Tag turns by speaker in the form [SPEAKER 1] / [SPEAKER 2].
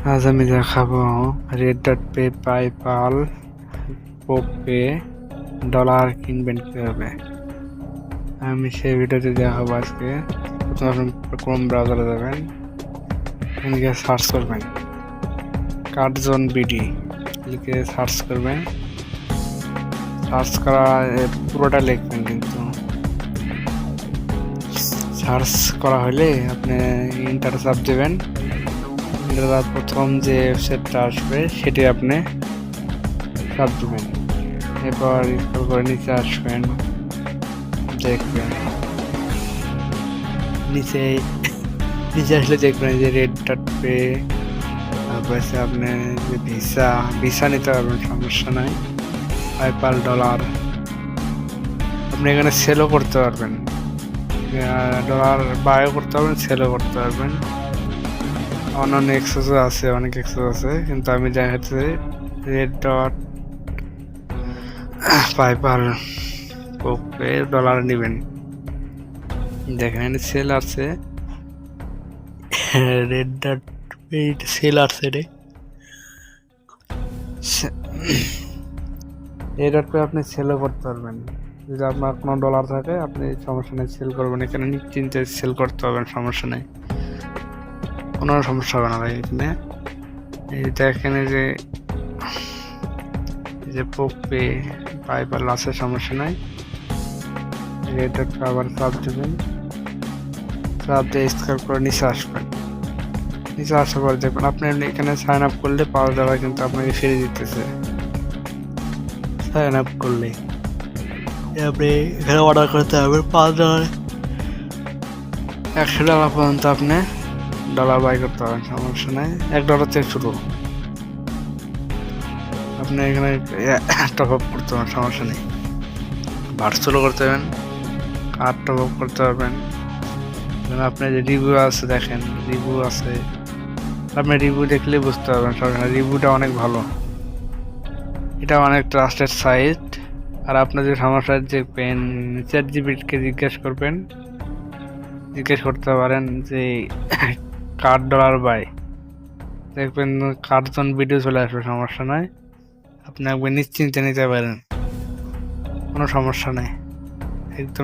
[SPEAKER 1] আজ আমি দেখাবো Red Dot Pay, PayPal, pay, dollar কিনবেন কিভাবে। আমি সেই ভিডিওতে দেখাবো আজকে। প্রথমে ক্রোম ব্রাউজারে যাবেন, এখানে গিয়ে সার্চ করবেন কার্ডজোন বিডি লিখে সার্চ করবেন। সার্চ করা পুরোটা লিখবেন, কিন্তু সার্চ করা হলে আপনি ইন্টার চাপ দেবেন। প্রথম যে ওয়েবসাইটটা আসবে সেটি আপনি চাপ দেবেন। এরপর স্ক্রল করে নিচে আসবেন, দেখবেন নিচে আসলে দেখবেন যে রেড ডট পে, তারপর আপনি যে ভিসা নিতে পারবেন, সমস্যা নাই। পাইপাল, ডলার আপনি এখানে সেলও করতে পারবেন, ডলার বাইও করতে পারবেন, সেলও করতে পারবেন। অন্যান্য এক্সেসও আছে, অনেক এক্সেস আছে, কিন্তু আমি দেখাচ্ছি রেড ডট পাইপাল, পে, ডলার নেবেন। দেখেন সেল আছে, রেড ডট সেল আছে রে। এই ডট পে আপনি সেলও করতে পারবেন। যদি আপনার কোনো ডলার থাকে আপনি সমস্যা নেই, সেল করবেন। এখানে নিশ্চিন্তে সেল করতে পারবেন, সমস্যা নেই, কোনো সমস্যা হবে না ভাই। এখানে এই দেখেন যে পে, পাইপাল আছে, সমস্যা নাই। রেড ডট পে আবার চাপ দেবেন, চাপ দিয়ে স্ক্রল করে নিচে আসবেন। নিচে আসার পর দেখবেন আপনি এখানে সাইন আপ করলে $5 কিন্তু আপনাকে ফিরে দিতেছে। সাইন আপ করলে আপনি এখানে অর্ডার করতে হবে $5, $100 পর্যন্ত আপনি ডলার বাই করতে পারবেন, সমস্যা নেই। $1 থেকে শুরু। আপনি এখানে টপ আপ করতে পারবেন, সমস্যা নেই। ভার্চুয়ালও করতে পারবেন, কার্ড টপ আপ করতে পারবেন। আপনার যে রিভিউ আছে, দেখেন রিভিউ আছে, আপনি রিভিউ দেখলে বুঝতে পারবেন। সমস্যা নেই, রিভিউটা অনেক ভালো, এটা অনেক ট্রাস্টেড সাইট। আর আপনার যে সমস্যা দেখবেন, চ্যাটজিপিটিকে জিজ্ঞেস করতে পারেন যে কার্ড ডলার বাই, দেখবেন কার্ডজন ভিডিও চলে আসবে, সমস্যা নয়। আপনি একবার নিশ্চিন্তে নিতে পারেন, কোনো সমস্যা নেই, একদম